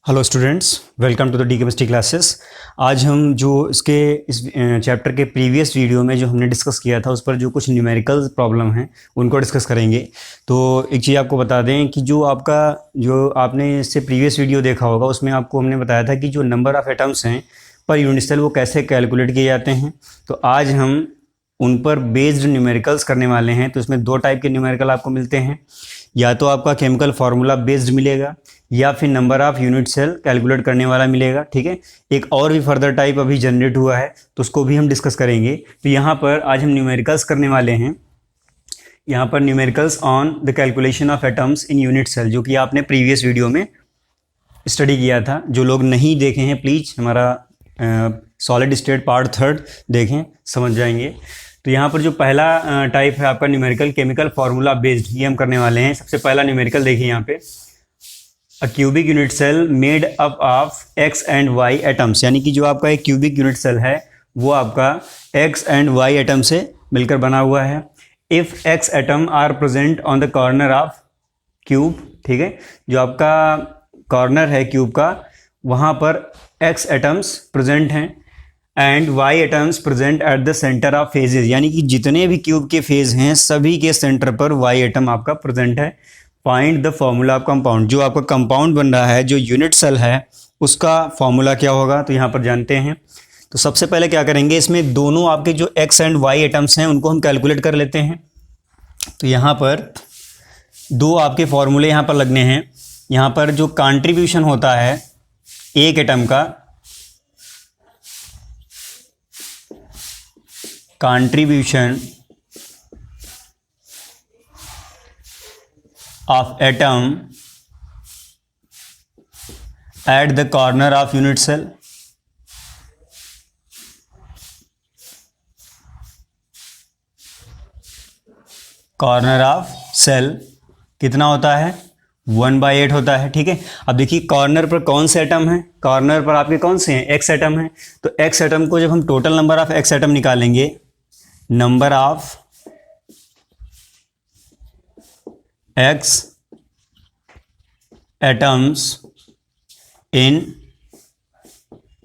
Hello students, welcome to the D chemistry classes. आज हम जो इस चैप्टर के प्रीवियस वीडियो में जो हमने डिस्कस किया था उस पर जो कुछ न्यूमेरिकल प्रॉब्लम हैं उनको डिस्कस करेंगे। तो एक चीज़ आपको बता दें कि जो आपने इससे प्रीवियस वीडियो देखा होगा उसमें आपको हमने बताया था कि जो नंबर ऑफ़ एटम्स हैं पर यूनिट सेल वो कैसे कैलकुलेट किए जाते हैं। तो आज हम उन पर बेस्ड न्यूमेरिकल्स करने वाले हैं। तो इसमें दो टाइप के न्यूमेरिकल आपको मिलते हैं, या तो आपका केमिकल फार्मूला बेस्ड मिलेगा या फिर number of unit cell calculate करने वाला मिलेगा। ठीक है, एक और भी फर्दर टाइप अभी जनरेट हुआ है तो उसको भी हम डिस्कस करेंगे। तो यहाँ पर आज हम न्यूमेरिकल्स करने वाले हैं। यहाँ पर numericals on the calculation of atoms in unit cell, जो कि आपने प्रीवियस वीडियो में स्टडी किया था। जो लोग नहीं देखे हैं प्लीज़ हमारा सॉलिड स्टेट पार्ट 3 देखें, समझ जाएंगे। तो यहाँ पर जो पहला टाइप है आपका न्यूमेरिकल केमिकल फार्मूला बेस्ड, ये हम करने वाले हैं। सबसे पहला न्यूमेरिकल देखिए यहाँ पे, a cubic unit cell made up of X and Y atoms, यानी कि जो आपका एक क्यूबिक यूनिट सेल है वो आपका एक्स एंड वाई एटम से मिलकर बना हुआ है। If X atom are present on the corner of cube, ठीक है, जो आपका कॉर्नर है क्यूब का वहाँ पर एक्स एटम्स प्रेजेंट हैं and Y atoms present at the centre of faces, यानी कि जितने भी क्यूब के फेज हैं सभी के सेंटर पर वाई एटम आपका प्रेजेंट है। Find the formula of compound, जो आपका कंपाउंड बन रहा है जो यूनिट सेल है उसका फॉर्मूला क्या होगा, तो यहाँ पर जानते हैं। तो सबसे पहले क्या करेंगे, इसमें दोनों आपके जो एक्स एंड वाई एटम्स हैं उनको हम कैलकुलेट कर लेते हैं। तो यहाँ पर दो आपके फॉर्मूले यहाँ पर लगने हैं। यहाँ पर जो कंट्रीब्यूशन होता है एक एटम का, contribution of atom at the corner of unit cell, corner of cell कितना होता है 1/8 होता है। ठीक है, अब देखिए कॉर्नर पर कौन से एटम है, कॉर्नर पर आपके कौन से हैं, एक्स एटम है। तो एक्स एटम को जब हम total number of X atom निकालेंगे, number of X atoms in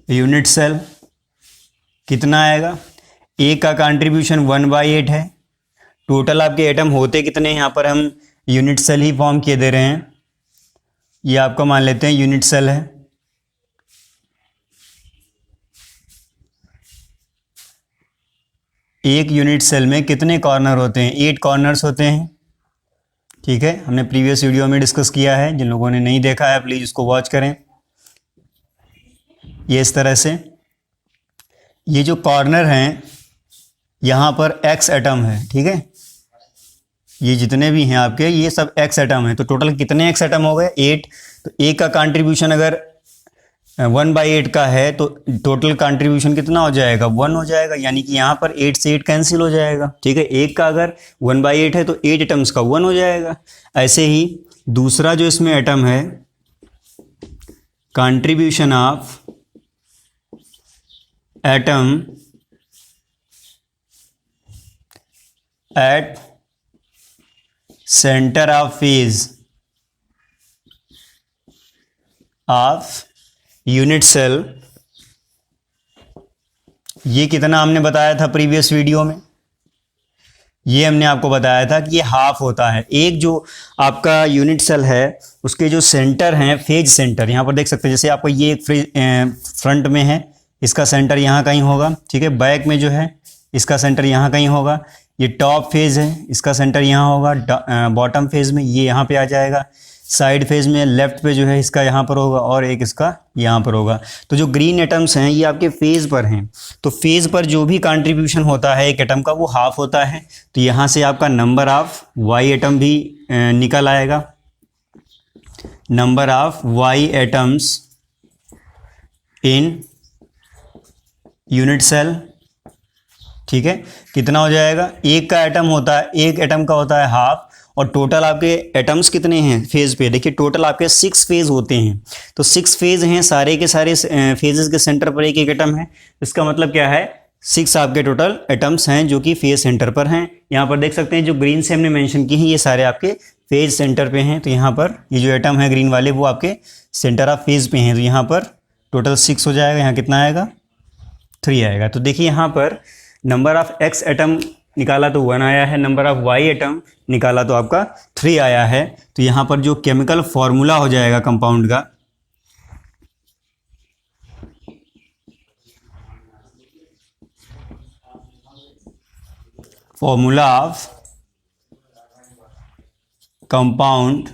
unit cell कितना आएगा, ए का कंट्रीब्यूशन 1/8 है। टोटल आपके एटम होते कितने हैं, यहाँ पर हम यूनिट सेल ही फॉर्म किए दे रहे हैं, ये आपका मान लेते हैं यूनिट सेल है। एक यूनिट सेल में कितने कॉर्नर होते हैं, 8 कॉर्नर्स होते हैं। ठीक है, हमने प्रीवियस वीडियो में डिस्कस किया है, जिन लोगों ने नहीं देखा है प्लीज़ उसको वॉच करें। ये इस तरह से ये जो कॉर्नर हैं यहाँ पर एक्स एटम है। ठीक है, ये जितने भी हैं आपके ये सब एक्स एटम है। तो टोटल कितने एक्स एटम हो गए 8। तो एक का कंट्रीब्यूशन अगर 1/8 का है तो टोटल कंट्रीब्यूशन कितना हो जाएगा 1 हो जाएगा, यानी कि यहाँ पर 8 से 8 कैंसिल हो जाएगा। ठीक है, एक का अगर 1/8 है तो 8 एटम्स का 1 हो जाएगा। ऐसे ही दूसरा जो इसमें एटम है, contribution of atom at centre of face of unit cell, ये कितना हमने बताया था प्रीवियस वीडियो में, ये हमने आपको बताया था कि ये हाफ होता है। एक जो आपका यूनिट सेल है उसके जो सेंटर हैं फेज सेंटर, यहाँ पर देख सकते हैं, जैसे आपको ये एक फ्रंट में है इसका सेंटर यहाँ कहीं होगा। ठीक है, बैक में जो है इसका सेंटर यहाँ कहीं होगा। ये टॉप फेज है इसका सेंटर यहाँ होगा, बॉटम फेज में ये यहाँ पे आ जाएगा, साइड फेज में लेफ्ट पे जो है इसका यहाँ पर होगा और एक इसका यहाँ पर होगा। तो जो ग्रीन एटम्स हैं ये आपके फेज पर हैं। तो फेज पर जो भी कंट्रीब्यूशन होता है एक एटम का वो हाफ होता है। तो यहाँ से आपका नंबर ऑफ वाई एटम भी निकल आएगा। Number of Y atoms in unit cell, ठीक है, कितना हो जाएगा, एक का एटम होता है, एक एटम का होता है हाफ, और टोटल आपके एटम्स कितने हैं फेज पे, देखिए टोटल आपके 6 फेज होते हैं। तो 6 फेज हैं, सारे के सारे फेजेस के सेंटर पर एक एक एटम है। इसका मतलब क्या है 6 आपके टोटल एटम्स हैं जो कि फेज सेंटर पर हैं। यहाँ पर देख सकते हैं जो ग्रीन से हमने मेंशन किए हैं ये सारे आपके फेज सेंटर पे हैं। तो यहाँ पर ये जो एटम है ग्रीन वाले वो आपके सेंटर ऑफ फेज पे हैं। तो यहाँ पर टोटल 6 हो जाएगा, यहाँ कितना आएगा 3 आएगा। तो देखिए यहाँ पर नंबर ऑफ एक्स एटम निकाला तो 1 आया है, नंबर ऑफ वाई एटम निकाला तो आपका 3 आया है। तो यहाँ पर जो केमिकल फॉर्मूला हो जाएगा कंपाउंड का, फॉर्मूला ऑफ कंपाउंड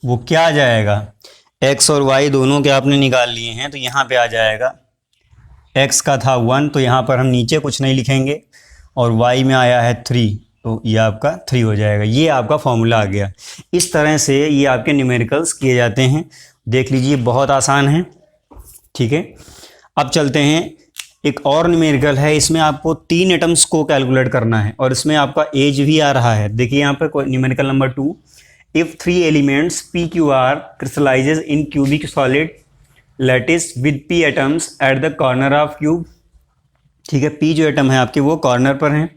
वो क्या आ जाएगा, एक्स और वाई दोनों के आपने निकाल लिए हैं तो यहाँ पे आ जाएगा एक्स का था 1 तो यहाँ पर हम नीचे कुछ नहीं लिखेंगे और वाई में आया है 3 तो ये आपका 3 हो जाएगा। ये आपका फॉर्मूला आ गया। इस तरह से ये आपके न्यूमेरिकल्स किए जाते हैं। देख लीजिए बहुत आसान है, ठीक है। अब चलते हैं, एक और न्यूमेरिकल है, इसमें आपको 3 एटम्स को कैलकुलेट करना है और इसमें आपका एज भी आ रहा है। देखिए यहाँ पर numerical number 2, if 3 elements P Q R crystallises in cubic solid lattice with P atoms at the corner of cube, ठीक है। पी जो एटम है आपके वो कॉर्नर पर हैं।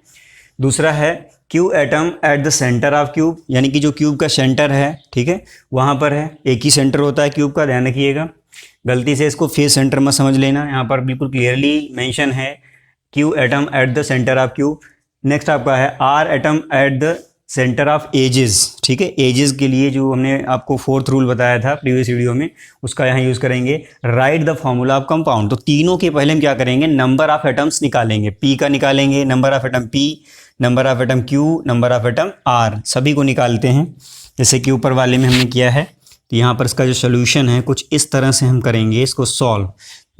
दूसरा है Q atom at the centre of cube, यानी कि जो क्यूब का सेंटर है, ठीक है, वहाँ पर है। एक ही सेंटर होता है क्यूब का, ध्यान रखिएगा, गलती से इसको फेस सेंटर मत समझ लेना। यहाँ पर बिल्कुल क्लियरली मेंशन है Q atom at the centre of cube. Next आपका है R atom at the centre of edges, ठीक है। एजेस के लिए जो हमने आपको 4th रूल बताया था प्रीवियस वीडियो में, उसका यहाँ यूज़ करेंगे। Write the formula of compound, तो तीनों के पहले हम क्या करेंगे, नंबर ऑफ एटम्स निकालेंगे। पी का निकालेंगे, number of atom P, number of atom Q, number of atom R, सभी को निकालते हैं जैसे कि ऊपर वाले में हमने किया है। तो यहाँ पर इसका जो सोल्यूशन है कुछ इस तरह से हम करेंगे इसको सॉल्व।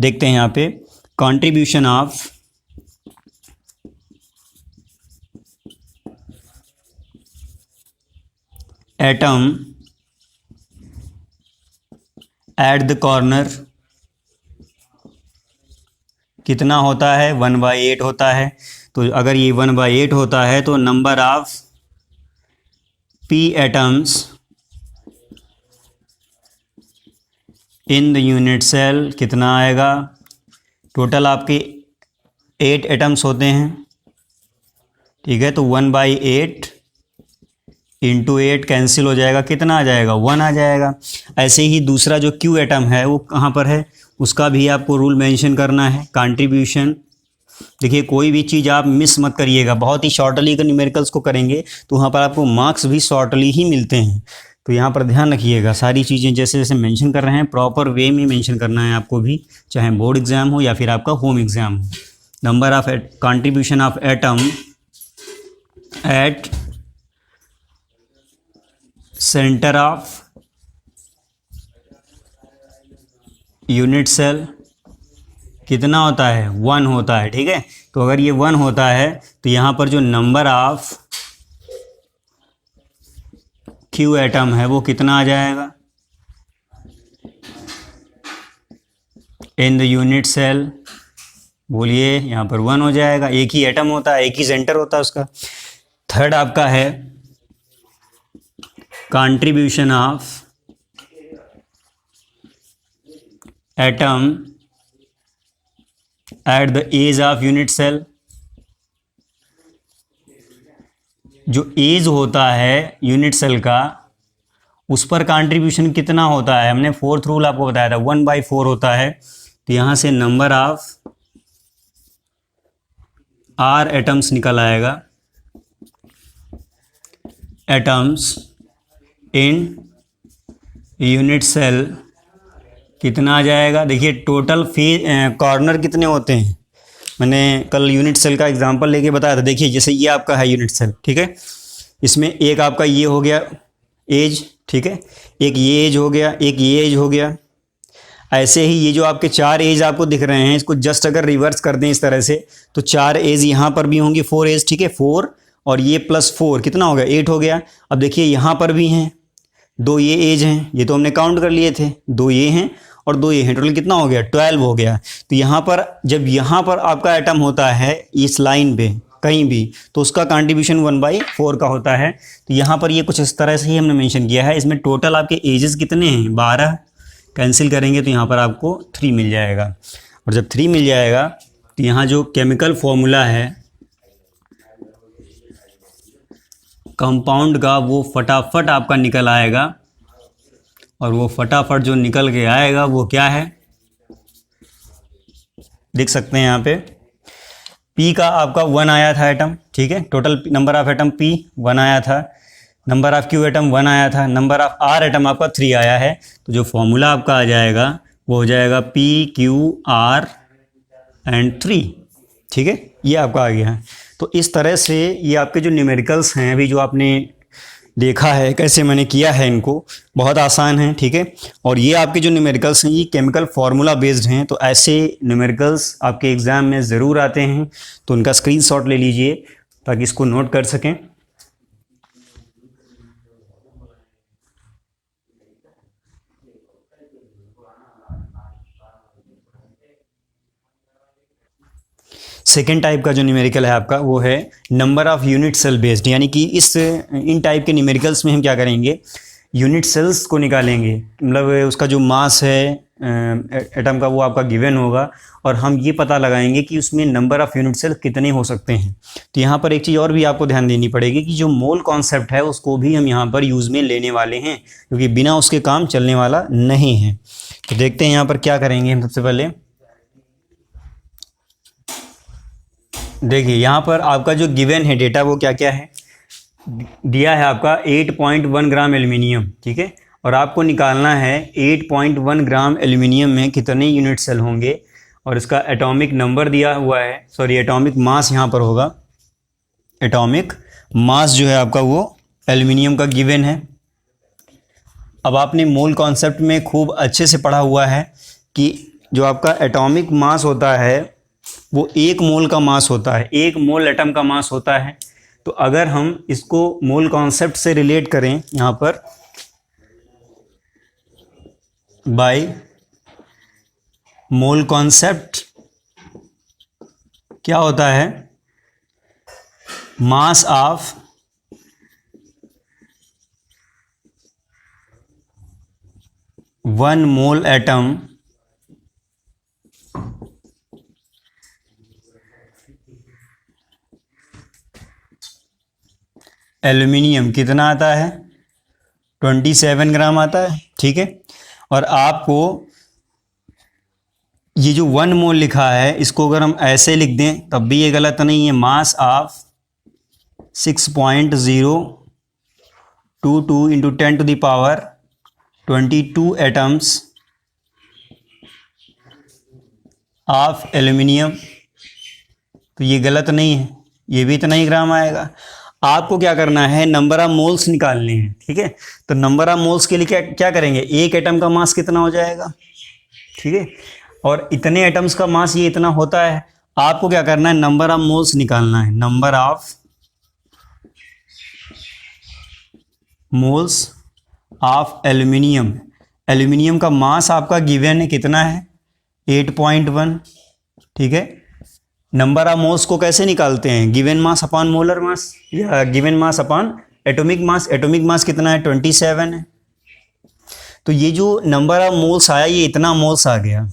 देखते हैं यहाँ पे contribution of atom at the corner कितना होता है, 1/8 होता है। तो अगर ये 1/8 होता है तो number of P atoms in the unit cell कितना आएगा, टोटल आपके 8 एटम्स होते हैं, ठीक है। तो 1/8 इंटू 8 कैंसिल हो जाएगा, कितना आ जाएगा 1 आ जाएगा। ऐसे ही दूसरा जो क्यू एटम है वो कहाँ पर है, उसका भी आपको रूल मेंशन करना है। कंट्रीब्यूशन, देखिए कोई भी चीज़ आप मिस मत करिएगा, बहुत ही शॉर्टली का न्यूमेरिकल्स को करेंगे तो वहाँ पर आपको मार्क्स भी शॉर्टली ही मिलते हैं। तो यहाँ पर ध्यान रखिएगा, सारी चीज़ें जैसे जैसे मेंशन कर रहे हैं प्रॉपर वे में मेंशन करना है आपको भी, चाहे बोर्ड एग्जाम हो या फिर आपका होम एग्जाम हो। Number of contribution of atom at centre of unit cell कितना होता है, 1 होता है, ठीक है। तो अगर ये 1 होता है तो यहाँ पर जो नंबर ऑफ क्यू एटम है वो कितना आ जाएगा इन द यूनिट सेल, बोलिए यहाँ पर 1 हो जाएगा। एक ही एटम होता है, एक ही सेंटर होता है उसका। थर्ड आपका है contribution of atom at the edge of unit cell, जो एज होता है यूनिट सेल का उस पर कंट्रीब्यूशन कितना होता है, हमने 4th रूल आपको बताया था 1/4 होता है। तो यहाँ से नंबर ऑफ आर एटम्स निकल आएगा, एटम्स इन यूनिट सेल कितना आ जाएगा। देखिए टोटल कॉर्नर कितने होते हैं, मैंने कल यूनिट सेल का एग्जांपल लेके बताया था। देखिए जैसे ये आपका है यूनिट सेल, ठीक है, इसमें एक आपका ये हो गया एज, ठीक है, एक ये एज हो गया, एक ये एज हो गया। ऐसे ही ये जो आपके 4 एज आपको दिख रहे हैं, इसको जस्ट अगर रिवर्स कर दें इस तरह से तो 4 एज यहाँ पर भी होंगी, 4 एज, ठीक है, 4 और ये +4 कितना हो गया, 8 हो गया। अब देखिए यहाँ पर भी हैं 2 ये एज हैं, ये तो हमने काउंट कर लिए थे, 2 ये हैं और 2 ये हैं, टोटल कितना हो गया 12 हो गया। तो यहाँ पर जब यहाँ पर आपका एटम होता है इस लाइन पे कहीं भी तो उसका कंट्रीब्यूशन 1/4 का होता है। तो यहाँ पर ये कुछ इस तरह से ही हमने मेंशन किया है। इसमें टोटल आपके एजेस कितने हैं 12, कैंसिल करेंगे तो यहाँ पर आपको 3 मिल जाएगा। और जब 3 मिल जाएगा तो यहाँ जो केमिकल फॉर्मूला है कंपाउंड का वो फटाफट आपका निकल आएगा, और वो फटाफट जो निकल के आएगा वो क्या है, देख सकते हैं यहाँ पे P का आपका 1 आया था एटम, ठीक है, total number of atom P 1 आया था, नंबर ऑफ Q एटम 1 आया था, नंबर ऑफ R एटम आपका 3 आया है। तो जो फॉर्मूला आपका आ जाएगा वो हो जाएगा PQR एंड 3, ठीक है, ये आपका आ गया है। तो इस तरह से ये आपके जो न्यूमेरिकल्स हैं अभी जो आपने देखा है कैसे मैंने किया है, इनको बहुत आसान है, ठीक है। और ये आपके जो न्यूमेरिकल्स हैं ये केमिकल फार्मूला बेस्ड हैं, तो ऐसे न्यूमेरिकल्स आपके एग्ज़ाम में ज़रूर आते हैं, तो उनका स्क्रीनशॉट ले लीजिए ताकि इसको नोट कर सकें। सेकेंड टाइप का जो न्यूमेरिकल है आपका वो है number of unit cell based, यानी कि इन टाइप के न्यूमेरिकल्स में हम क्या करेंगे, यूनिट सेल्स को निकालेंगे, मतलब उसका जो मास है एटम का वो आपका गिवन होगा, और हम ये पता लगाएंगे कि उसमें नंबर ऑफ़ यूनिट सेल कितने हो सकते हैं। तो यहाँ पर एक चीज़ और भी आपको ध्यान देनी पड़ेगी कि जो मोल कॉन्सेप्ट है उसको भी हम यहाँ पर यूज़ में लेने वाले हैं, क्योंकि बिना उसके काम चलने वाला नहीं है। तो देखते हैं यहाँ पर क्या करेंगे हम। सबसे पहले देखिए यहाँ पर आपका जो गिवन है डेटा वो क्या क्या है, दिया है आपका 8.1 ग्राम एल्युमिनियम, ठीक है, और आपको निकालना है 8.1 ग्राम एल्युमिनियम में कितने यूनिट सेल होंगे, और इसका एटॉमिक नंबर दिया हुआ है, सॉरी एटॉमिक मास यहाँ पर होगा, एटॉमिक मास जो है आपका वो एल्युमिनियम का गिवन है। अब आपने मोल कॉन्सेप्ट में खूब अच्छे से पढ़ा हुआ है कि जो आपका एटॉमिक मास होता है वो 1 मोल का मास होता है, 1 मोल एटम का मास होता है। तो अगर हम इसको मोल कॉन्सेप्ट से रिलेट करें यहाँ पर, बाय मोल कॉन्सेप्ट क्या होता है, mass of one mole atom aluminium कितना आता है, 27 ग्राम आता है, ठीक है। और आपको ये जो 1 मोल लिखा है इसको अगर हम ऐसे लिख दें तब भी ये गलत नहीं है, mass of 6.022 into 10 to the power 22 atoms of aluminium, तो ये गलत नहीं है, ये भी इतना ही ग्राम आएगा। आपको क्या करना है, नंबर ऑफ मोल्स निकालने हैं, ठीक है। तो नंबर ऑफ मोल्स के लिए क्या क्या करेंगे, एक एटम का मास कितना हो जाएगा, ठीक है, और इतने एटम्स का मास ये इतना होता है। आपको क्या करना है, नंबर ऑफ मोल्स निकालना है, number of moles of aluminium. Aluminium का मास आपका गिवन है कितना है, 8.1, ठीक है। नंबर ऑफ मोल्स को कैसे निकालते हैं, given mass upon molar mass, या given mass upon atomic mass. Atomic mass कितना है, 27 है। तो ये जो नंबर ऑफ मोल्स आया ये इतना मोल्स आ गया,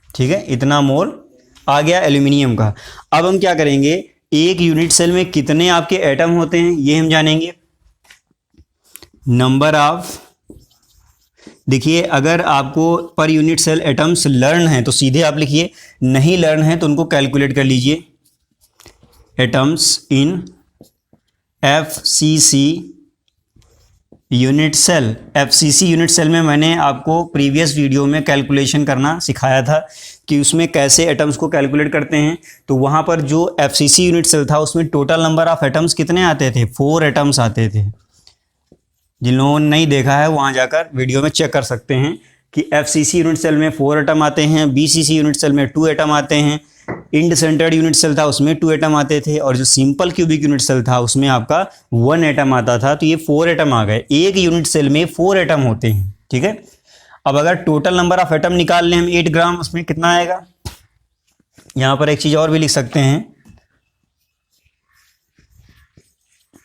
ठीक है, इतना मोल आ गया एल्यूमिनियम का। अब हम क्या करेंगे, एक यूनिट सेल में कितने आपके एटम होते हैं ये हम जानेंगे। नंबर ऑफ, देखिए अगर आपको पर यूनिट सेल एटम्स लर्न है तो सीधे आप लिखिए, नहीं लर्न है तो उनको कैलकुलेट कर लीजिए। Atoms in FCC unit cell. FCC unit cell में मैंने आपको प्रीवियस वीडियो में कैलकुलेशन करना सिखाया था कि उसमें कैसे एटम्स को कैलकुलेट करते हैं। तो वहाँ पर जो FCC यूनिट सेल था उसमें टोटल नंबर ऑफ एटम्स कितने आते थे, 4 एटम्स आते थे। जिन लोगों ने नहीं देखा है वहाँ जाकर वीडियो में चेक कर सकते हैं कि FCC यूनिट सेल में 4 एटम आते हैं, BCC यूनिट सेल में 2 एटम आते हैं, इंड सेंटर्ड यूनिट सेल था उसमें 2 एटम आते थे, और जो सिंपल क्यूबिक यूनिट सेल था उसमें आपका 1 एटम आता था। तो ये 4 एटम आ गए, एक यूनिट सेल में 4 एटम होते हैं, ठीक है। अब अगर टोटल नंबर ऑफ एटम निकाल लें हम 8 ग्राम, उसमें कितना आएगा। यहाँ पर एक चीज़ और भी लिख सकते हैं,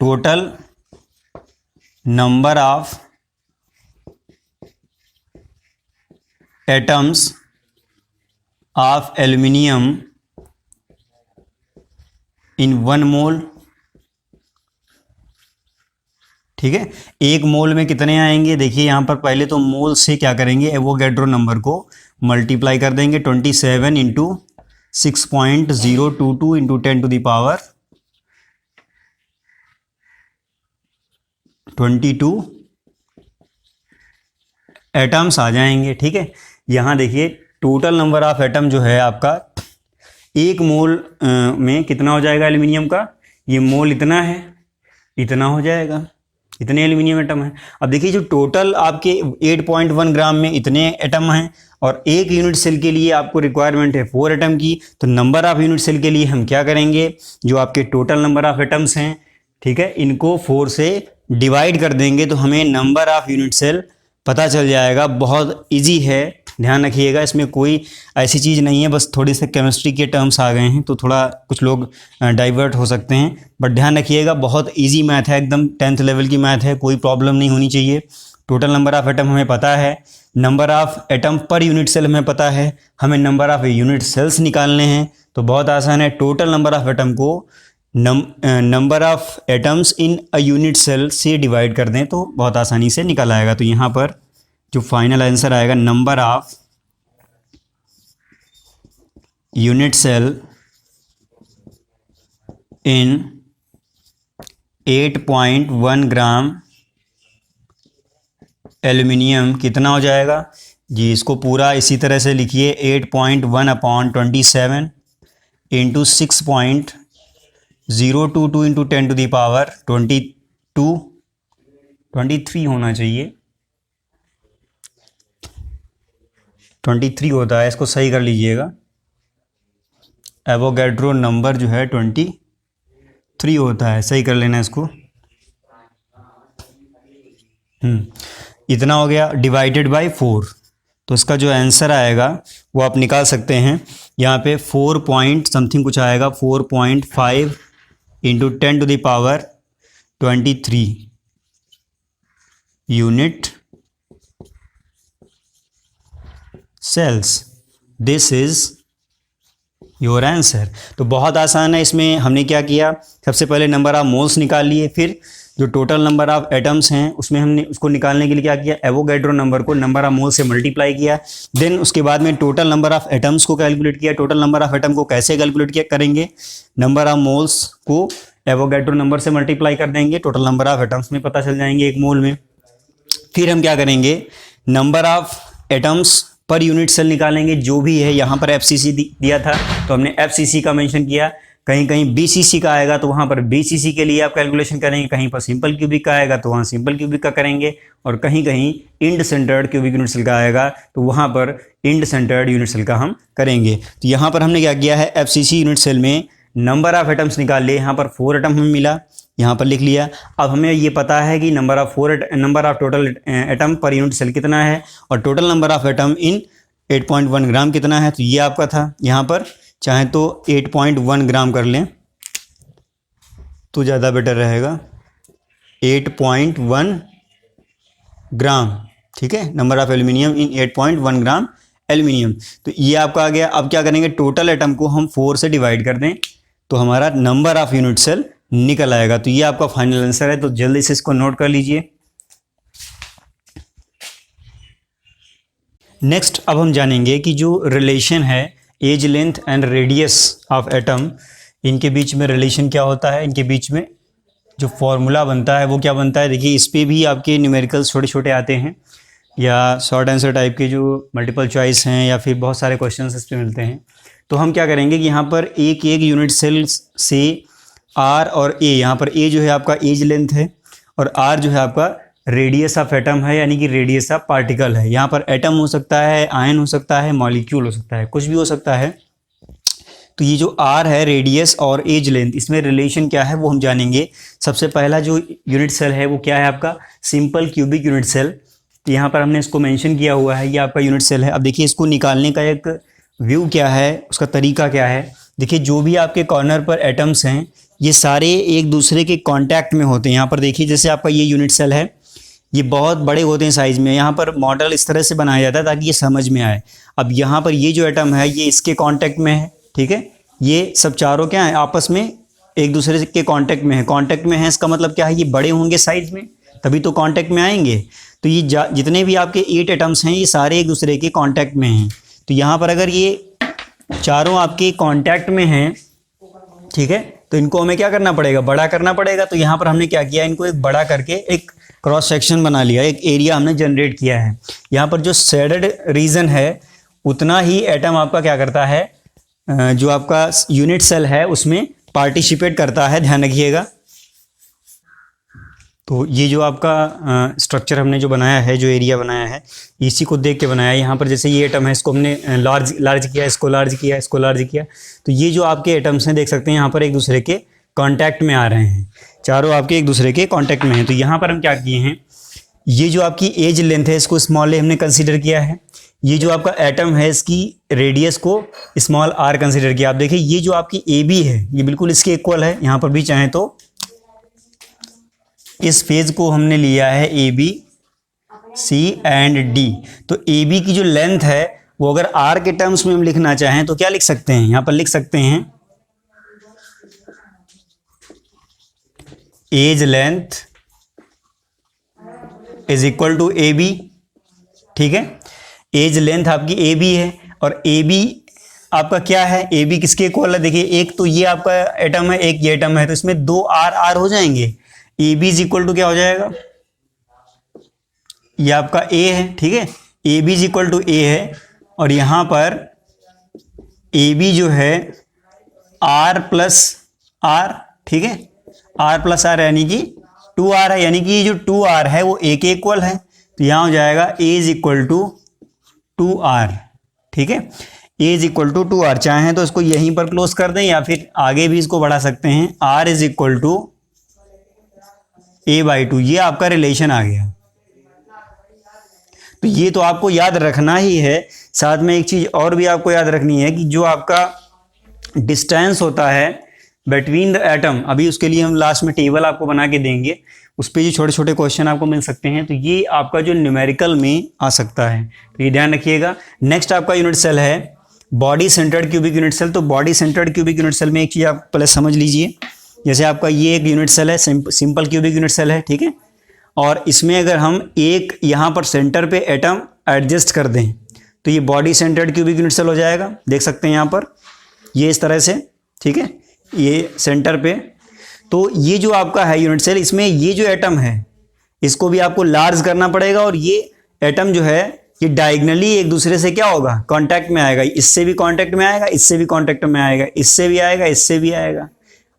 total number of atoms of aluminium in 1 mole. ठीक है, 1 मोल में कितने आएंगे? देखिए यहाँ पर पहले तो मोल से क्या करेंगे, एवोगैड्रो नंबर को मल्टीप्लाई कर देंगे 27 इंटू 6.022 इंटू 10⁻22 एटम्स आ जाएंगे। ठीक है, यहाँ देखिए टोटल नंबर ऑफ एटम जो है आपका 1 मोल में कितना हो जाएगा एल्यूमिनियम का, ये मोल इतना है, इतना हो जाएगा, इतने एल्यूमिनियम एटम हैं। अब देखिए जो टोटल आपके 8.1 ग्राम में इतने एटम हैं और 1 यूनिट सेल के लिए आपको रिक्वायरमेंट है 4 एटम की, तो नंबर ऑफ यूनिट सेल के लिए हम क्या करेंगे, जो आपके टोटल नंबर ऑफ एटम्स हैं, ठीक है, इनको 4 से डिवाइड कर देंगे तो हमें नंबर ऑफ यूनिट सेल पता चल जाएगा। बहुत ईजी है, ध्यान रखिएगा, इसमें कोई ऐसी चीज़ नहीं है, बस थोड़े से केमिस्ट्री के टर्म्स आ गए हैं तो थोड़ा कुछ लोग डाइवर्ट हो सकते हैं, बट ध्यान रखिएगा बहुत इजी मैथ है, एकदम 10th लेवल की मैथ है, कोई प्रॉब्लम नहीं होनी चाहिए। टोटल नंबर ऑफ एटम हमें पता है, number of atom per unit cell हमें पता है, हमें नंबर ऑफ यूनिट सेल्स निकालने हैं, तो बहुत आसान है। टोटल नंबर ऑफ एटम को number of atoms in a unit cell से डिवाइड कर दें तो बहुत आसानी से निकल आएगा। तो यहाँ पर जो फाइनल आंसर आएगा, number of unit cell in 8.1 gram aluminium कितना हो जाएगा जी, इसको पूरा इसी तरह से लिखिए, 8.1/27 इंटू 6.022 इंटू 10⁻22 होना चाहिए, 23 होता है, इसको सही कर लीजिएगा। एवोगैड्रो नंबर जो है 23 होता है, सही कर लेना इसको। इतना हो गया डिवाइडेड बाय 4, तो इसका जो आंसर आएगा वो आप निकाल सकते हैं। यहाँ पे 4 पॉइंट समथिंग कुछ आएगा, 4.5 into 10⁻23 unit cells, this is your answer. तो बहुत आसान है, इसमें हमने क्या किया, सबसे पहले नंबर ऑफ मोल्स निकाल लिए, फिर जो टोटल नंबर ऑफ एटम्स हैं उसमें हमने उसको निकालने के लिए क्या किया, एवोगैड्रो नंबर को नंबर ऑफ मोल से मल्टीप्लाई किया, देन उसके बाद में टोटल नंबर ऑफ एटम्स को कैलकुलेट किया। टोटल नंबर ऑफ एटम को कैसे कैलकुलेट किया करेंगे, नंबर ऑफ मोल्स को एवोगैड्रो नंबर से मल्टीप्लाई कर देंगे, टोटल नंबर ऑफ एटम्स में पता चल जाएंगे 1 मोल में। फिर हम क्या करेंगे, number of atoms per unit cell निकालेंगे, जो भी है, यहाँ पर FCC दिया था तो हमने FCC का मेंशन किया, कहीं कहीं BCC का आएगा तो वहाँ पर BCC के लिए आप कैलकुलेशन करेंगे, कहीं पर सिंपल क्यूबिक का आएगा तो वहाँ सिंपल क्यूबिक का करेंगे, और कहीं कहीं end centred cubic unit cell का आएगा तो वहाँ पर इंड सेंटर्ड यूनिट सेल का हम करेंगे। तो यहाँ पर हमने क्या किया है, FCC यूनिट सेल में नंबर ऑफ एटम्स निकाल लिए, यहाँ पर 4 एटम हमें मिला, यहाँ पर लिख लिया। अब हमें ये पता है कि number of total atom per unit cell कितना है और total number of atom in 8.1 gram कितना है, तो ये आपका था। यहाँ पर चाहे तो 8.1 ग्राम कर लें तो ज़्यादा बेटर रहेगा, 8.1 ग्राम, ठीक है, number of aluminium in 8.1 gram aluminium. तो ये आपका आ गया। अब क्या करेंगे, टोटल एटम को हम 4 से डिवाइड कर दें तो हमारा नंबर ऑफ यूनिट सेल निकल आएगा। तो ये आपका फाइनल आंसर है, तो जल्दी से इसको नोट कर लीजिए। नेक्स्ट अब हम जानेंगे कि जो रिलेशन है edge length and radius of atom, इनके बीच में रिलेशन क्या होता है, इनके बीच में जो फॉर्मूला बनता है वो क्या बनता है। देखिए इस पे भी आपके न्यूमेरिकल्स छोटे छोटे आते हैं, या शॉर्ट आंसर टाइप के जो मल्टीपल चॉइस हैं, या फिर बहुत सारे क्वेश्चंस इस पे मिलते हैं। तो हम क्या करेंगे कि यहाँ पर एक एक यूनिट सेल्स से R और A, यहाँ पर A जो है आपका एज लेंथ है और R जो है आपका रेडियस ऑफ एटम है, यानी कि रेडियस ऑफ पार्टिकल है। यहाँ पर एटम हो सकता है, आयन हो सकता है, मॉलिक्यूल हो सकता है, कुछ भी हो सकता है। तो ये जो R है, रेडियस और एज लेंथ, इसमें रिलेशन क्या है वो हम जानेंगे। सबसे पहला जो यूनिट सेल है वो क्या है आपका, सिंपल क्यूबिक यूनिट सेल। तो यहाँ पर हमने इसको मेंशन किया हुआ है, ये आपका यूनिट सेल है। अब देखिए इसको निकालने का एक व्यू क्या है, उसका तरीका क्या है। देखिए जो भी आपके कॉर्नर पर एटम्स हैं ये सारे एक दूसरे के कांटेक्ट में होते हैं। यहाँ पर देखिए जैसे आपका ये यूनिट सेल है, ये बहुत बड़े होते हैं साइज में। यहाँ पर मॉडल इस तरह से बनाया जाता है ताकि ये समझ में आए। अब यहाँ पर ये जो एटम है ये इसके कांटेक्ट में है, ठीक है। ये सब चारों क्या है, आपस में एक दूसरे के कांटेक्ट में है। कांटेक्ट में है इसका मतलब क्या है, ये बड़े होंगे साइज में तभी तो कांटेक्ट में आएंगे। तो ये जितने भी आपके 8 एटम्स हैं ये सारे एक दूसरे के कांटेक्ट में हैं। तो यहाँ पर अगर ये चारों आपके कांटेक्ट में हैं, ठीक है, तो इनको हमें क्या करना पड़ेगा, बड़ा करना पड़ेगा। तो यहाँ पर हमने क्या किया, इनको एक बड़ा करके एक क्रॉस सेक्शन बना लिया, एक एरिया हमने जनरेट किया है। यहाँ पर जो शेडेड रीजन है उतना ही एटम आपका क्या करता है, जो आपका यूनिट सेल है उसमें पार्टिसिपेट करता है, ध्यान रखिएगा। तो ये जो आपका स्ट्रक्चर हमने जो बनाया है, जो एरिया बनाया है, इसी को देख के बनाया है। यहाँ पर जैसे ये एटम है इसको हमने लार्ज किया, इसको लार्ज किया, इसको लार्ज किया। तो ये जो आपके एटम्स हैं देख सकते हैं यहाँ पर एक दूसरे के कांटेक्ट में आ रहे हैं, चारों आपके एक दूसरे के कांटेक्ट में हैं। तो यहाँ पर हम क्या किए हैं, ये जो आपकी एज लेंथ है इसको स्मॉल ए हमने कंसिडर किया है। ये जो आपका एटम है इसकी रेडियस को स्मॉल आर कंसिडर किया। आप देखिए ये जो आपकी ए बी है ये बिल्कुल इसके इक्वल है। यहाँ पर भी चाहें तो इस फेज को हमने लिया है A B C and D. तो ए बी की जो लेंथ है वो अगर आर के टर्म्स में हम लिखना चाहें तो क्या लिख सकते हैं, यहाँ पर लिख सकते हैं edge length is equal to A B, ठीक है। एज लेंथ आपकी ए बी है और ए बी आपका क्या है, ए बी किसके इक्वल है, देखिए एक तो ये आपका एटम है, एक ये एटम है, तो इसमें 2 आर आर हो जाएंगे। A B is equal to क्या हो जाएगा, ये आपका ए है, ठीक है। A B is equal to A है और यहां पर ए बी जो है आर प्लस आर, ठीक है, आर प्लस आर यानी कि 2r है, यानी कि ये जो 2r है वो ए के इक्वल है। तो यहां हो जाएगा a is equal to 2r, ठीक है। a is equal to 2r, चाहें तो इसको यहीं पर क्लोज कर दें या फिर आगे भी इसको बढ़ा सकते हैं। r is equal to a/2, ये आपका रिलेशन आ गया। तो ये तो आपको याद रखना ही है। साथ में एक चीज और भी आपको याद रखनी है कि जो आपका डिस्टेंस होता है बिटवीन द एटम, अभी उसके लिए हम लास्ट में टेबल आपको बना के देंगे, उस पर जो छोटे छोटे क्वेश्चन आपको मिल सकते हैं। तो ये आपका जो न्यूमेरिकल में आ सकता है, तो ये ध्यान रखिएगा। नेक्स्ट आपका यूनिट सेल है body centred cubic unit cell. तो body centred cubic unit cell में एक चीज़ आप पहले समझ लीजिए, जैसे आपका ये एक यूनिट सेल है, सिंपल क्यूबिक यूनिट सेल है, ठीक है। और इसमें अगर हम एक यहाँ पर सेंटर पे एटम एडजस्ट कर दें तो ये body centred cubic unit cell हो जाएगा। देख सकते हैं यहाँ पर ये इस तरह से, ठीक है, ये सेंटर पे। तो ये जो आपका है यूनिट सेल, इसमें ये जो एटम है इसको भी आपको लार्ज करना पड़ेगा और ये एटम जो है ये डायगनली एक दूसरे से क्या होगा, कांटेक्ट में आएगा। इससे भी कांटेक्ट में आएगा, इससे भी कांटेक्ट में आएगा, इससे भी आएगा, इससे भी आएगा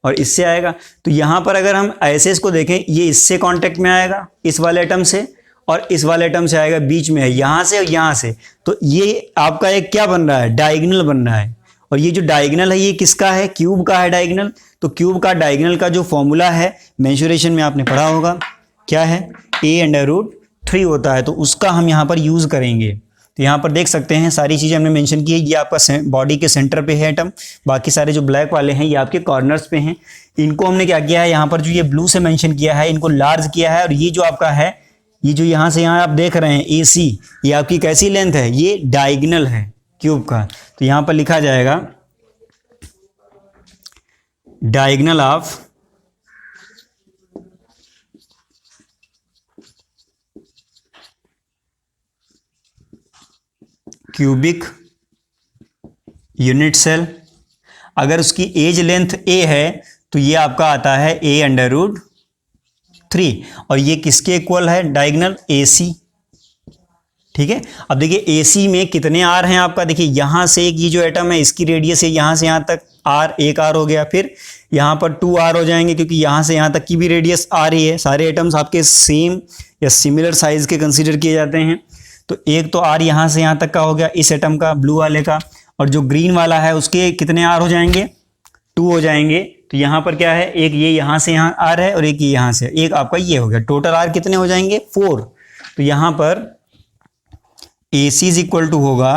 और इससे आएगा। तो यहाँ पर अगर हम ऐसे इसको देखें, ये इससे कांटेक्ट में आएगा इस वाले एटम से और इस वाले एटम से आएगा, बीच में है यहाँ से और यहाँ से। तो ये आपका एक क्या बन रहा है, डायगोनल बन रहा है। और ये जो डायगोनल है ये किसका है, क्यूब का है डायगोनल। तो क्यूब का डायगोनल का जो फॉर्मूला है मेंसुरेशन में आपने पढ़ा होगा, क्या है, a√3 होता है। तो उसका हम यहाँ पर यूज करेंगे। तो यहाँ पर देख सकते हैं सारी चीजें हमने मेंशन की है। ये आपका बॉडी के सेंटर पे है एटम, बाकी सारे जो ब्लैक वाले हैं ये आपके कॉर्नर्स पे हैं। इनको हमने क्या किया है, यहाँ पर जो ये ब्लू से मेंशन किया है इनको लार्ज किया है। और ये जो आपका है, ये जो यहाँ से यहाँ आप देख रहे हैं AC, ये आपकी कैसी लेंथ है, ये डायगोनल है क्यूब का। तो यहां पर लिखा जाएगा diagonal of cubic unit cell. अगर उसकी एज लेंथ a है तो ये आपका आता है a√3 और ये किसके इक्वल है, डायगोनल AC, ठीक है। अब देखिए AC में कितने आर हैं आपका, देखिए यहाँ से एक ये जो एटम है इसकी रेडियस है यहाँ से यहाँ तक आर, एक आर हो गया। फिर यहाँ पर 2r हो जाएंगे क्योंकि यहाँ से यहाँ तक की भी रेडियस आर ही है। सारे एटम्स आपके सेम या सिमिलर साइज के कंसीडर किए जाते हैं। तो एक तो आर यहाँ से यहाँ तक का हो गया इस एटम का, ब्लू वाले का, और जो ग्रीन वाला है उसके कितने आर हो जाएंगे, 2 हो जाएंगे। तो यहाँ पर क्या है, एक ये यहाँ से यहाँ आर है और एक ये यहाँ से, एक आपका ये हो गया। टोटल आर कितने हो जाएंगे, 4। तो यहाँ पर AC इज इक्वल टू होगा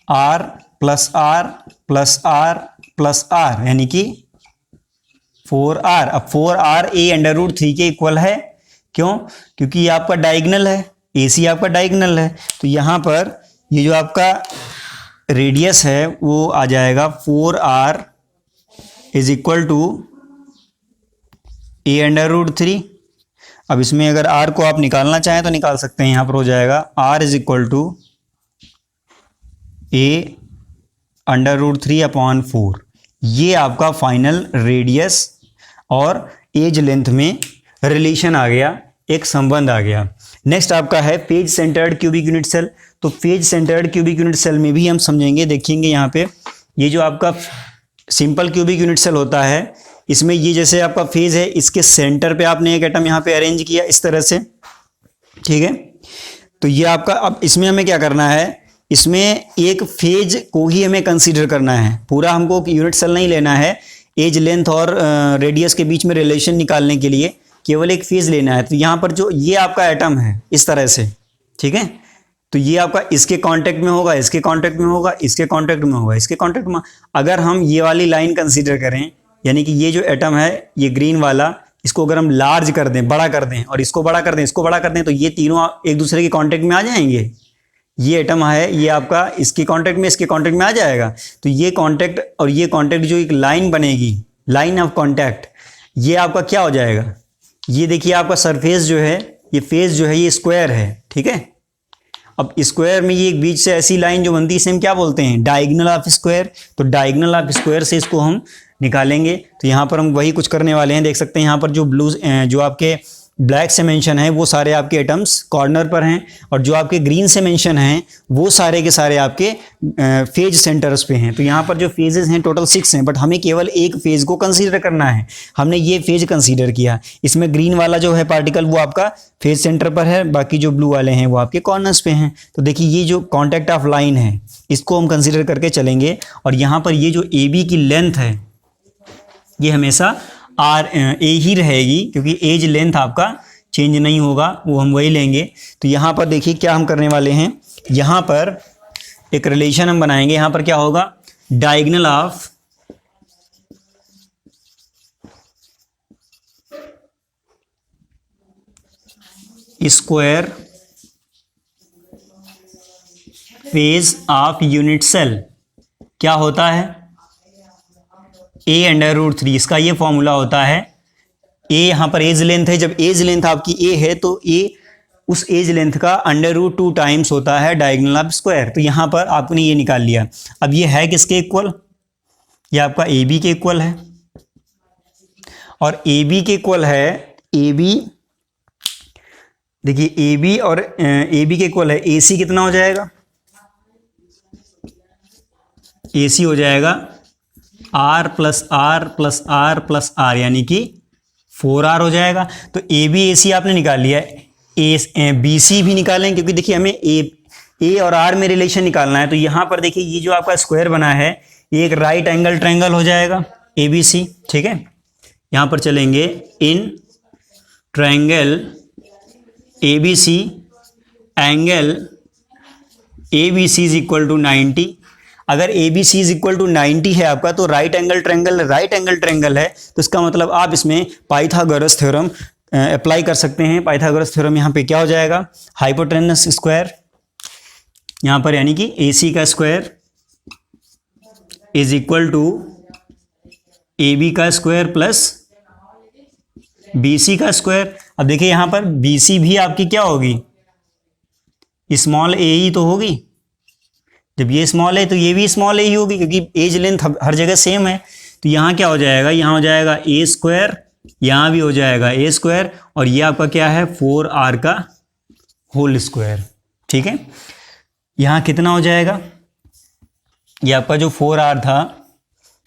R plus R plus R plus R, यानी कि 4R। अब 4R a√3 के इक्वल है क्यों? क्योंकि ये आपका डायगोनल है, AC आपका डायगोनल है, तो यहाँ पर ये जो आपका रेडियस है वो आ जाएगा 4r is equal to a√3। अब इसमें अगर r को आप निकालना चाहें तो निकाल सकते हैं, यहाँ पर हो जाएगा r is equal to a√3/4। ये आपका फाइनल रेडियस और एज लेंथ में रिलेशन आ गया, एक संबंध आ गया। नेक्स्ट आपका है face centred cubic unit cell. तो face centred cubic unit cell में भी हम समझेंगे, देखेंगे यहाँ पे ये जो आपका सिंपल क्यूबिक यूनिट सेल होता है, इसमें ये जैसे आपका फेज है, इसके सेंटर पे आपने एक एटम यहाँ पे अरेंज किया इस तरह से, ठीक है। तो ये आपका, अब इसमें हमें क्या करना है, इसमें एक फेज को ही हमें कंसीडर करना है, पूरा हमको यूनिट सेल नहीं लेना है। एज लेंथ और रेडियस के बीच में रिलेशन निकालने के लिए केवल एक फेज लेना है। तो यहाँ पर जो ये आपका एटम है इस तरह से, ठीक है, तो ये आपका इसके कांटेक्ट में होगा, इसके कांटेक्ट में होगा, इसके कांटेक्ट में होगा, इसके कांटेक्ट में। अगर हम ये वाली लाइन कंसीडर करें, यानी कि ये जो एटम है ये ग्रीन वाला, इसको अगर हम लार्ज कर दें, बड़ा कर दें, और इसको बड़ा कर दें, इसको बड़ा कर दें, तो ये तीनों एक दूसरे के कांटेक्ट में आ जाएंगे। ये एटम है ये आपका इसके कांटेक्ट में, इसके कांटेक्ट में आ जाएगा। तो ये कांटेक्ट और ये कांटेक्ट जो एक लाइन बनेगी, लाइन ऑफ कांटेक्ट, ये आपका क्या हो जाएगा, ये देखिए आपका सरफेस जो है, ये फेस जो है ये स्क्वायर है, ठीक है। अब स्क्वायर में ये एक बीच से ऐसी लाइन जो बनती है इसे हम क्या बोलते हैं, डायगोनल ऑफ स्क्वायर। तो डायगोनल ऑफ स्क्वायर से इसको हम निकालेंगे। तो यहाँ पर हम वही कुछ करने वाले हैं, देख सकते हैं यहाँ पर जो ब्लू जो आपके ब्लैक से मेंशन है वो सारे आपके एटम्स कॉर्नर पर हैं, और जो आपके ग्रीन से मेंशन हैं वो सारे के सारे आपके फेज सेंटर्स पे हैं। तो यहाँ पर जो फेजेस हैं टोटल 6 हैं, बट हमें केवल एक फेज को कंसीडर करना है। हमने ये फेज कंसीडर किया, इसमें ग्रीन वाला जो है पार्टिकल वो आपका फेज सेंटर पर है, बाकी जो ब्लू वाले हैं वो आपके कॉर्नर्स पे हैं। तो देखिए ये जो कॉन्टैक्ट ऑफ लाइन है इसको हम कंसिडर करके चलेंगे, और यहाँ पर ये जो AB की लेंथ है ये हमेशा ए ही रहेगी, क्योंकि एज लेंथ आपका चेंज नहीं होगा, वो हम वही लेंगे। तो यहाँ पर देखिए क्या हम करने वाले हैं, यहाँ पर एक रिलेशन हम बनाएंगे। यहाँ पर क्या होगा, diagonal of square face of unit cell क्या होता है, a√3। इसका ये फॉर्मूला होता है, a यहाँ पर एज लेंथ है, जब एज लेंथ आपकी a है तो a उस एज लेंथ का √2 टाइम्स होता है डायगोनल ऑफ स्क्वायर। तो यहाँ पर आपने ये निकाल लिया। अब ये है किसके इक्वल, ये आपका AB के इक्वल है, और AB के इक्वल है AB, देखिए AB और AB के इक्वल है AC, कितना हो जाएगा, AC हो जाएगा R plus R plus R plus R, यानी कि 4R हो जाएगा। तो AB AC आपने निकाल लिया, BC भी निकालें, क्योंकि देखिए हमें A और R में रिलेशन निकालना है। तो यहाँ पर देखिए ये जो आपका स्क्वायर बना है ये एक राइट एंगल ट्रायंगल हो जाएगा ABC, ठीक है। यहाँ पर चलेंगे, in triangle ABC angle ABC is equal to 90। अगर ABC इज इक्वल टू 90 है आपका, तो राइट एंगल ट्रायंगल है, तो इसका मतलब आप इसमें पाइथागोरस थ्योरम अप्लाई कर सकते हैं। पाइथागोरस थ्योरम यहाँ पे क्या हो जाएगा, हाइपोटेनस स्क्वायर यहाँ पर, यानी कि AC का square is equal to AB का स्क्वायर प्लस BC का स्क्वायर। अब देखिए यहाँ पर BC भी आपकी क्या होगी, स्मॉल a ही तो होगी। जब ये स्मॉल है तो ये भी स्मॉल ही होगी, क्योंकि एज लेंथ हर जगह सेम है। तो यहाँ क्या हो जाएगा, यहाँ हो जाएगा A², यहाँ भी हो जाएगा A², और ये आपका क्या है 4R का होल स्क्वायर, ठीक है। यहाँ कितना हो जाएगा, ये आपका जो 4R था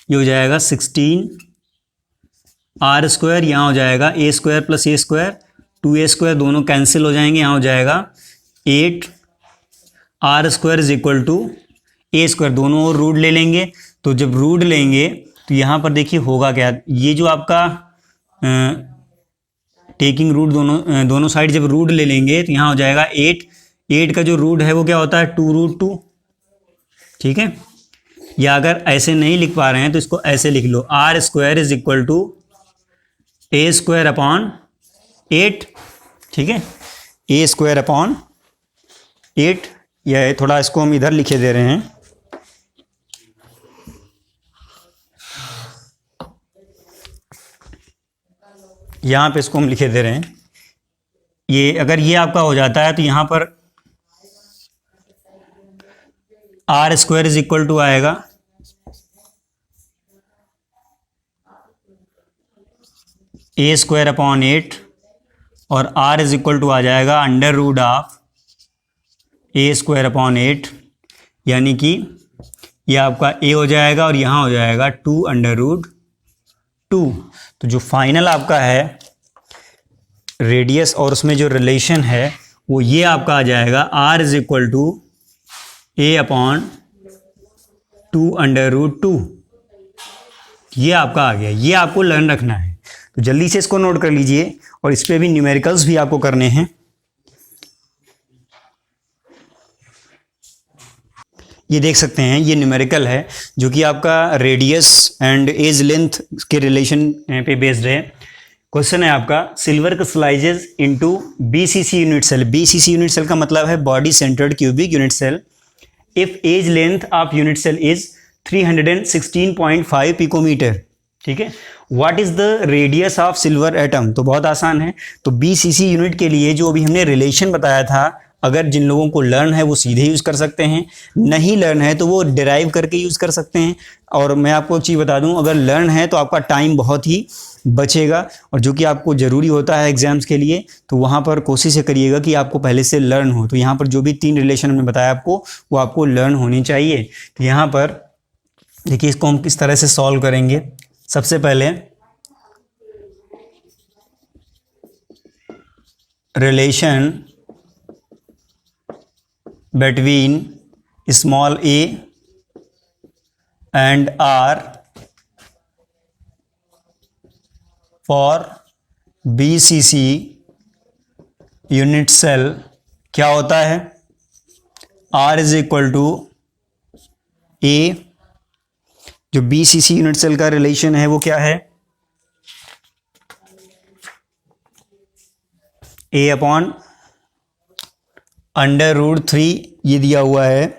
ये हो जाएगा 16R², यहाँ हो जाएगा A² प्लस A², 2A² दोनों कैंसिल हो जाएंगे, यहाँ हो जाएगा 8R² is equal to A², दोनों और रूट ले लेंगे। तो जब रूट लेंगे तो यहाँ पर देखिए होगा क्या, ये जो आपका टेकिंग रूट दोनों साइड जब रूट ले लेंगे तो यहाँ हो जाएगा 8 का जो रूट है वो क्या होता है 2√2, ठीक है। या अगर ऐसे नहीं लिख पा रहे हैं तो इसको ऐसे लिख लो, R² is equal to A² upon 8, ठीक है, ए स्क्वायर अपॉन 8, या थोड़ा इसको हम इधर लिखे दे रहे हैं, यहाँ पे इसको हम लिखे दे रहे हैं। ये अगर ये आपका हो जाता है तो यहाँ पर R square is equal to आएगा ए स्क्वायर अपॉन 8 और आर इज इक्वल टू आ जाएगा under root of A square upon 8, यानी कि ये आपका ए हो जाएगा और यहाँ हो जाएगा 2 अंडर रूट 2। तो जो फाइनल आपका है रेडियस और उसमें जो रिलेशन है वो ये आपका आ जाएगा R is equal to A upon 2 under root 2। ये आपका आ गया, ये आपको लर्न रखना है। तो जल्दी से इसको नोट कर लीजिए और इस पे भी न्यूमेरिकल्स भी आपको करने हैं। ये देख सकते हैं, ये न्यूमेरिकल है जो कि आपका रेडियस एंड एज लेंथ के रिलेशन पे बेस्ड है। क्वेश्चन है आपका, silver crystallises into BCC unit cell. BCC unit cell का मतलब है body centred cubic unit cell. If edge length of unit cell is 316.5 picometre. ठीक है, what is the radius of silver atom. तो बहुत आसान है। तो बीसीसी यूनिट के लिए जो अभी हमने रिलेशन बताया था, अगर जिन लोगों को लर्न है वो सीधे यूज़ कर सकते हैं, नहीं लर्न है तो वो डिराइव करके यूज़ कर सकते हैं। और मैं आपको एक चीज़ बता दूं, अगर लर्न है तो आपका टाइम बहुत ही बचेगा, और जो कि आपको ज़रूरी होता है एग्जाम्स के लिए, तो वहाँ पर कोशिश करिएगा कि आपको पहले से लर्न हो। तो यहाँ पर जो भी 3 रिलेशन हमने बताया आपको, वो आपको लर्न होनी चाहिए। तो यहाँ पर देखिए, इसको हम किस तरह से सॉल्व करेंगे। सबसे पहले relation between small a and r for BCC unit cell क्या होता है, r is equal to a। जो BCC यूनिट सेल का रिलेशन है वो क्या है, a अपॉन अंडर रूट 3 ये दिया हुआ है।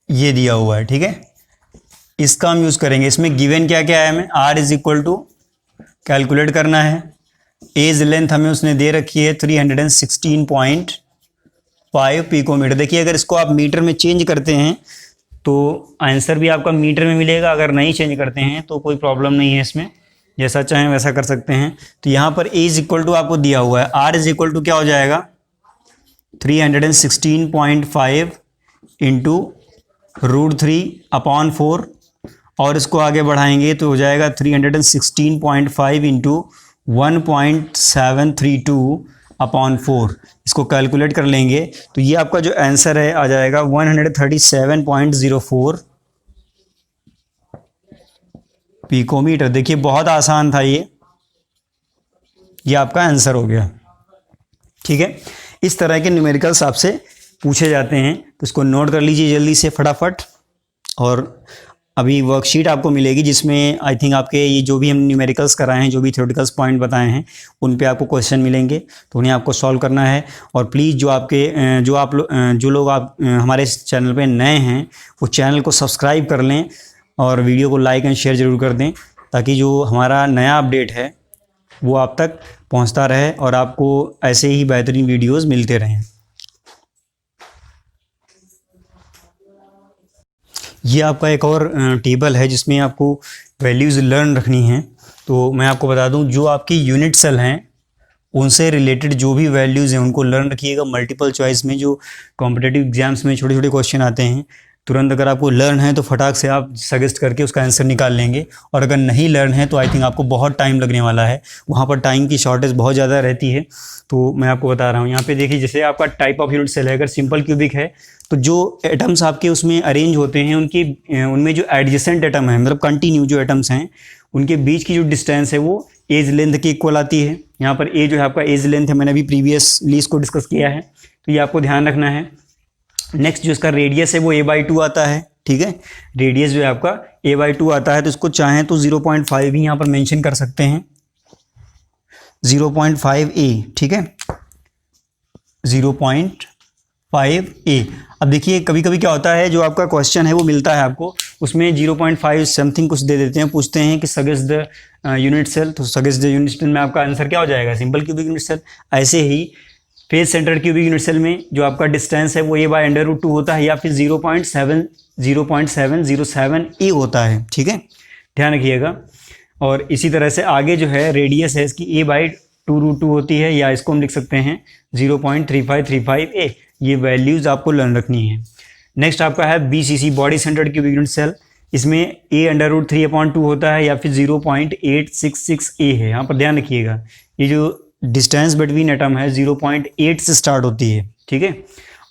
ये दिया हुआ है, ठीक है, इसका हम यूज करेंगे। इसमें गिवन क्या क्या है, हमें r is equal to calculate करना है। एज लेंथ हमें उसने दे रखी है 316.5 पिकोमीटर। देखिए, अगर इसको आप मीटर में चेंज करते हैं तो आंसर भी आपका मीटर में मिलेगा, अगर नहीं चेंज करते हैं तो कोई प्रॉब्लम नहीं है इसमें, जैसा चाहें वैसा कर सकते हैं। तो यहाँ पर ए इज इक्वल टू आपको दिया हुआ है, आर इज इक्वल टू क्या हो जाएगा 316.5 इंटू रूट 3 अपॉन 4, और इसको आगे बढ़ाएंगे तो हो जाएगा 316.5 इंटू 1.732 अपॉन 4। इसको कैलकुलेट कर लेंगे तो ये आपका जो आंसर है आ जाएगा 137.04 पिकोमीटर। देखिए, बहुत आसान था ये आपका आंसर हो गया। ठीक है, इस तरह के न्यूमेरिकल्स आपसे पूछे जाते हैं, तो इसको नोट कर लीजिए जल्दी से फटाफट। और अभी वर्कशीट आपको मिलेगी जिसमें आई थिंक आपके ये जो भी हम न्यूमेरिकल्स कराए हैं, जो भी थ्योरेटिकल्स पॉइंट बताए हैं, उन पे आपको क्वेश्चन मिलेंगे, तो उन्हें आपको सॉल्व करना है। और प्लीज़ जो लोग आप हमारे इस चैनल पे नए हैं वो चैनल को सब्सक्राइब कर लें और वीडियो को लाइक एंड शेयर ज़रूर कर दें, ताकि जो हमारा नया अपडेट है वो आप तक पहुँचता रहे और आपको ऐसे ही बेहतरीन वीडियोज़ मिलते रहें। ये आपका एक और टेबल है जिसमें आपको वैल्यूज़ लर्न रखनी है। तो मैं आपको बता दूं, जो आपकी यूनिट सेल हैं उनसे रिलेटेड जो भी वैल्यूज़ हैं उनको लर्न रखिएगा। मल्टीपल चॉइस में जो कॉम्पिटिटिव एग्जाम्स में छोटे छोटे क्वेश्चन आते हैं, तुरंत अगर आपको लर्न है तो फटाक से आप सजेस्ट करके उसका आंसर निकाल लेंगे, और अगर नहीं लर्न है तो आई थिंक आपको बहुत टाइम लगने वाला है, वहाँ पर टाइम की शॉर्टेज बहुत ज़्यादा रहती है। तो मैं आपको बता रहा हूँ, यहाँ पे देखिए, जैसे आपका टाइप ऑफ यूनिट सेल है, अगर सिंपल क्यूबिक है तो जो एटम्स आपके उसमें अरेंज होते हैं उनमें जो एडजेसेंट एटम है, मतलब कंटिन्यू जो एटम्स हैं, उनके बीच की जो डिस्टेंस है वो एज लेंथ के इक्वल आती है। यहाँ पर ए जो है आपका एज लेंथ है, मैंने अभी प्रीवियसली इसको डिस्कस किया है, तो ये आपको ध्यान रखना है। नेक्स्ट जो इसका रेडियस है वो a/2 आता है, ठीक है, रेडियस जो है आपका a/2 आता है, तो इसको चाहें तो 0.5 भी यहाँ पर मेंशन कर सकते हैं, 0.5a, ठीक है, 0.5a। अब देखिए कभी कभी क्या होता है, जो आपका क्वेश्चन है वो मिलता है आपको, उसमें 0.5 समथिंग कुछ दे देते हैं, पूछते हैं कि सजेस्ट द यूनिट सेल, तो सजेस्ट द यूनिट सेल में आपका आंसर क्या हो जाएगा, सिंपल क्यूबिक यूनिट सेल। ऐसे ही face centre cubic unit cell में जो आपका डिस्टेंस है वो a/√2 होता है, या फिर 0.707a होता है, ठीक है, ध्यान रखिएगा। और इसी तरह से आगे जो है रेडियस है इसकी a/2√2 होती है, या इसको हम लिख सकते हैं 0.3535a। ये वैल्यूज़ आपको लर्न रखनी है। नेक्स्ट आपका है BCC, body centred cubic unit cell, इसमें a/√3/2 होता है, या फिर 0.866a है। यहाँ पर ध्यान रखिएगा, ये जो डिस्टेंस बिटवीन एटम है 0.8 से स्टार्ट होती है, ठीक है।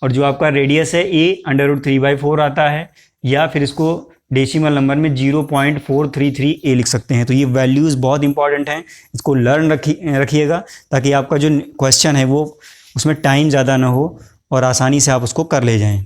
और जो आपका रेडियस है a/3/4 आता है, या फिर इसको डेसिमल नंबर में 0.433a लिख सकते हैं। तो ये वैल्यूज़ बहुत इंपॉर्टेंट हैं, इसको लर्न रखिएगा, ताकि आपका जो क्वेश्चन है वो उसमें टाइम ज़्यादा ना हो और आसानी से आप उसको कर ले जाएं।